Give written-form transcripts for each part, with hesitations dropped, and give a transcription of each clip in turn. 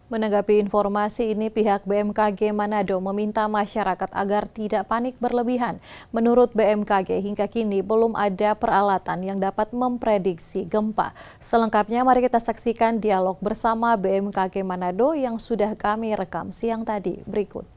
Menanggapi informasi ini, pihak BMKG Manado meminta masyarakat agar tidak panik berlebihan. Menurut BMKG, hingga kini belum ada peralatan yang dapat memprediksi gempa. Selengkapnya, mari kita saksikan dialog bersama BMKG Manado yang sudah kami rekam siang tadi. Berikut.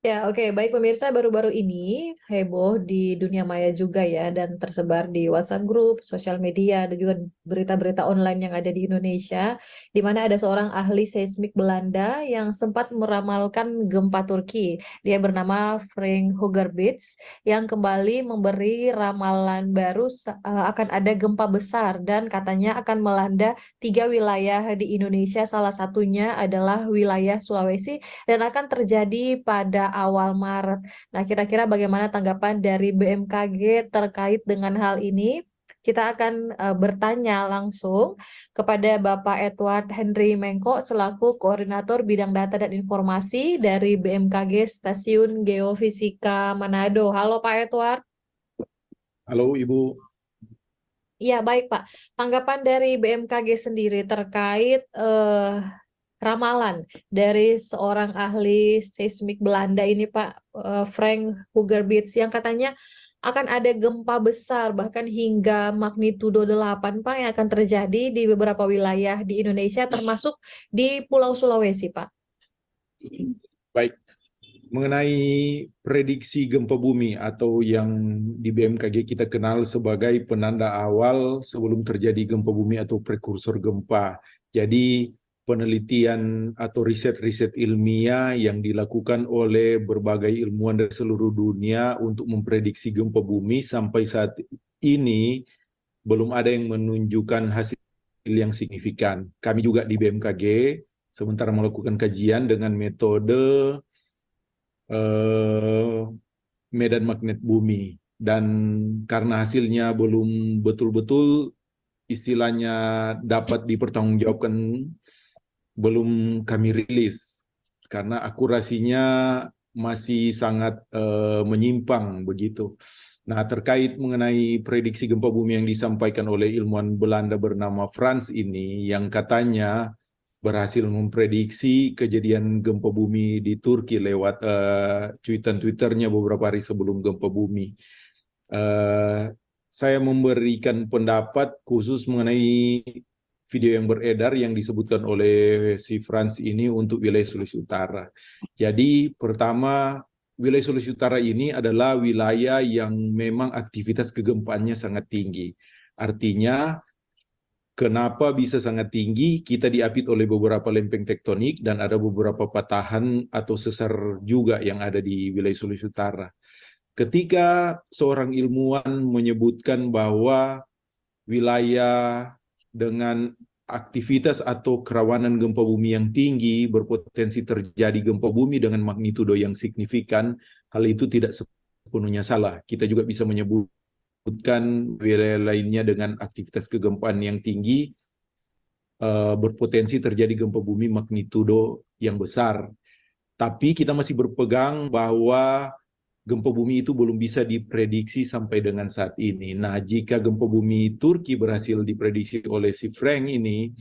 Ya, oke. Baik pemirsa, baru-baru ini heboh di dunia maya juga ya, dan tersebar di WhatsApp grup, sosial media, dan juga berita-berita online yang ada di Indonesia, di mana ada seorang ahli seismik Belanda yang sempat meramalkan gempa Turki. Dia bernama Frank Hugerbits, yang kembali memberi ramalan baru akan ada gempa besar, dan katanya akan melanda 3 wilayah di Indonesia, salah satunya adalah wilayah Sulawesi, dan akan terjadi pada awal Maret. Nah, kira-kira bagaimana tanggapan dari BMKG terkait dengan hal ini? Kita akan bertanya langsung kepada Bapak Edward Henry Mengko selaku Koordinator Bidang Data dan Informasi dari BMKG Stasiun Geofisika Manado. Halo Pak Edward. Halo Ibu. Ya, baik Pak. Tanggapan dari BMKG sendiri terkait ramalan dari seorang ahli seismik Belanda ini Pak, Frank Hugerbits, yang katanya akan ada gempa besar bahkan hingga magnitudo 8 Pak yang akan terjadi di beberapa wilayah di Indonesia termasuk di Pulau Sulawesi Pak. Baik, mengenai prediksi gempa bumi atau yang di BMKG kita kenal sebagai penanda awal sebelum terjadi gempa bumi atau prekursor gempa. Jadi penelitian atau riset-riset ilmiah yang dilakukan oleh berbagai ilmuwan dari seluruh dunia untuk memprediksi gempa bumi sampai saat ini belum ada yang menunjukkan hasil yang signifikan. Kami juga di BMKG sementara melakukan kajian dengan metode medan magnet bumi, dan karena hasilnya belum betul-betul istilahnya dapat dipertanggungjawabkan, belum kami rilis karena akurasinya masih sangat menyimpang begitu. Nah, terkait mengenai prediksi gempa bumi yang disampaikan oleh ilmuwan Belanda bernama Franz ini, yang katanya berhasil memprediksi kejadian gempa bumi di Turki lewat cuitan Twitternya beberapa hari sebelum gempa bumi. Saya memberikan pendapat khusus mengenai video yang beredar yang disebutkan oleh si Franz ini untuk wilayah Sulawesi Utara. Jadi pertama, wilayah Sulawesi Utara ini adalah wilayah yang memang aktivitas kegempaannya sangat tinggi. Artinya, kenapa bisa sangat tinggi? Kita diapit oleh beberapa lempeng tektonik dan ada beberapa patahan atau sesar juga yang ada di wilayah Sulawesi Utara. Ketika seorang ilmuwan menyebutkan bahwa wilayah dengan aktivitas atau kerawanan gempa bumi yang tinggi berpotensi terjadi gempa bumi dengan magnitudo yang signifikan, hal itu tidak sepenuhnya salah. Kita juga bisa menyebutkan wilayah lainnya dengan aktivitas kegempaan yang tinggi berpotensi terjadi gempa bumi magnitudo yang besar. Tapi kita masih berpegang bahwa gempa bumi itu belum bisa diprediksi sampai dengan saat ini. Nah, jika gempa bumi Turki berhasil diprediksi oleh si Frank ini,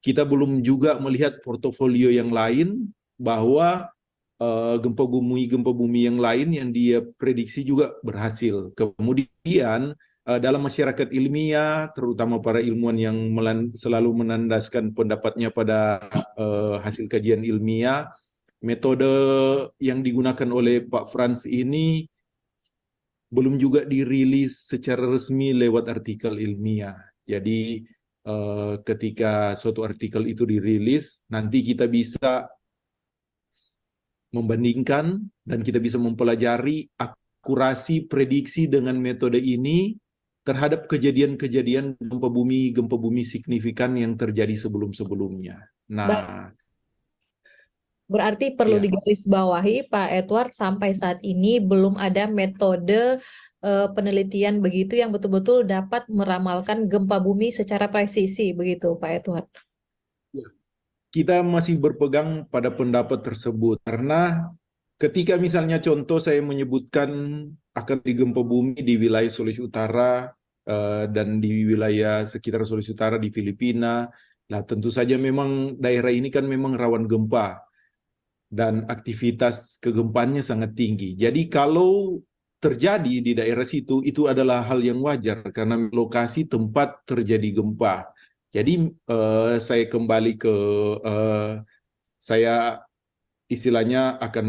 kita belum juga melihat portofolio yang lain bahwa gempa bumi yang lain yang dia prediksi juga berhasil. Kemudian dalam masyarakat ilmiah, terutama para ilmuwan yang selalu menandaskan pendapatnya pada hasil kajian ilmiah, metode yang digunakan oleh Pak Franz ini belum juga dirilis secara resmi lewat artikel ilmiah. Jadi ketika suatu artikel itu dirilis, nanti kita bisa membandingkan dan kita bisa mempelajari akurasi prediksi dengan metode ini terhadap kejadian-kejadian gempa bumi signifikan yang terjadi sebelum-sebelumnya. Nah, Berarti perlu ya. digarisbawahi Pak Edward, sampai saat ini belum ada metode penelitian begitu yang betul-betul dapat meramalkan gempa bumi secara presisi begitu Pak Edward. Kita masih berpegang pada pendapat tersebut karena ketika misalnya contoh saya menyebutkan akan digempa bumi di wilayah Sulawesi Utara dan di wilayah sekitar Sulawesi Utara di Filipina, Nah, tentu saja memang daerah ini kan memang rawan gempa dan aktivitas kegempaannya sangat tinggi. Jadi kalau terjadi di daerah situ, itu adalah hal yang wajar karena lokasi tempat terjadi gempa. Jadi saya kembali ke saya istilahnya akan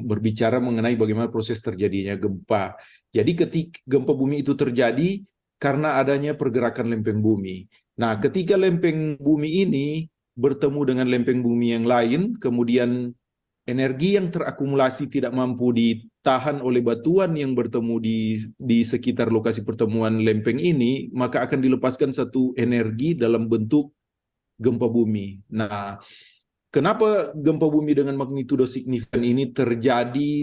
berbicara mengenai bagaimana proses terjadinya gempa. Jadi ketika gempa bumi itu terjadi karena adanya pergerakan lempeng bumi. Nah, ketika lempeng bumi ini bertemu dengan lempeng bumi yang lain, kemudian energi yang terakumulasi tidak mampu ditahan oleh batuan yang bertemu di sekitar lokasi pertemuan lempeng ini, maka akan dilepaskan satu energi dalam bentuk gempa bumi. Nah, kenapa gempa bumi dengan magnitudo signifikan ini terjadi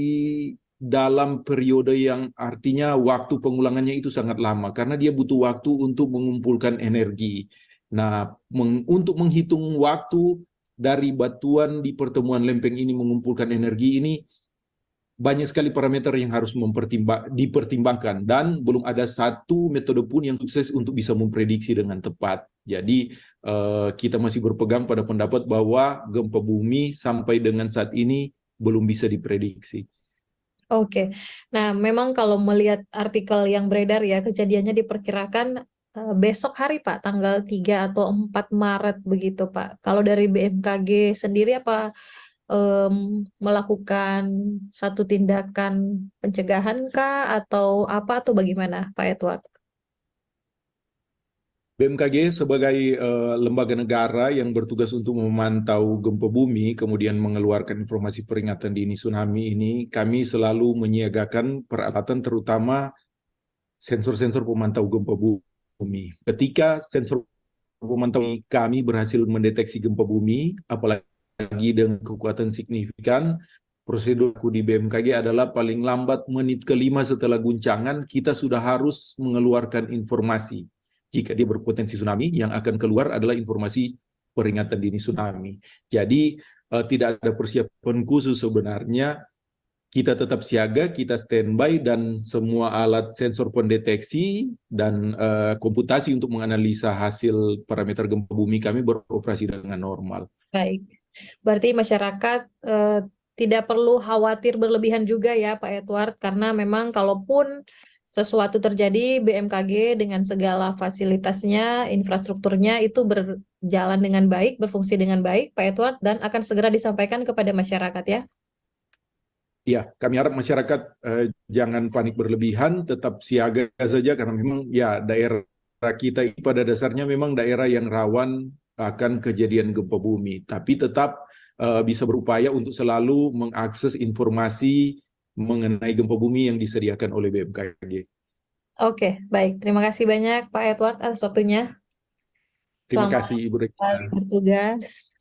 dalam periode yang artinya waktu pengulangannya itu sangat lama karena dia butuh waktu untuk mengumpulkan energi. Nah, untuk menghitung waktu dari batuan di pertemuan lempeng ini mengumpulkan energi ini banyak sekali parameter yang harus dipertimbangkan dan belum ada satu metode pun yang sukses untuk bisa memprediksi dengan tepat. Jadi kita masih berpegang pada pendapat bahwa gempa bumi sampai dengan saat ini belum bisa diprediksi. Oke, nah memang kalau melihat artikel yang beredar ya, kejadiannya diperkirakan besok hari Pak, tanggal 3 atau 4 Maret begitu Pak. Kalau dari BMKG sendiri apa melakukan satu tindakan pencegahan kah atau apa atau bagaimana Pak Edward? BMKG sebagai lembaga negara yang bertugas untuk memantau gempa bumi, kemudian mengeluarkan informasi peringatan dini tsunami ini, kami selalu menyiagakan peralatan terutama sensor-sensor pemantau gempa bumi. Ketika sensor pemantau kami berhasil mendeteksi gempa bumi, apalagi dengan kekuatan signifikan, prosedurku di BMKG adalah paling lambat menit kelima setelah guncangan, kita sudah harus mengeluarkan informasi. Jika dia berpotensi tsunami, yang akan keluar adalah informasi peringatan dini tsunami. Jadi tidak ada persiapan khusus sebenarnya. Kita tetap siaga, kita standby, dan semua alat sensor pendeteksi dan komputasi untuk menganalisa hasil parameter gempa bumi kami beroperasi dengan normal. Baik, berarti masyarakat tidak perlu khawatir berlebihan juga ya Pak Edward, karena memang kalaupun sesuatu terjadi, BMKG dengan segala fasilitasnya, infrastrukturnya itu berjalan dengan baik, berfungsi dengan baik Pak Edward, dan akan segera disampaikan kepada masyarakat ya. Ya, kami harap masyarakat jangan panik berlebihan, tetap siaga saja karena memang ya daerah kita pada dasarnya memang daerah yang rawan akan kejadian gempa bumi, tapi tetap bisa berupaya untuk selalu mengakses informasi mengenai gempa bumi yang disediakan oleh BMKG. Oke, baik. Terima kasih banyak Pak Edward atas waktunya. Terima Selamat kasih Ibu Regina. bertugas.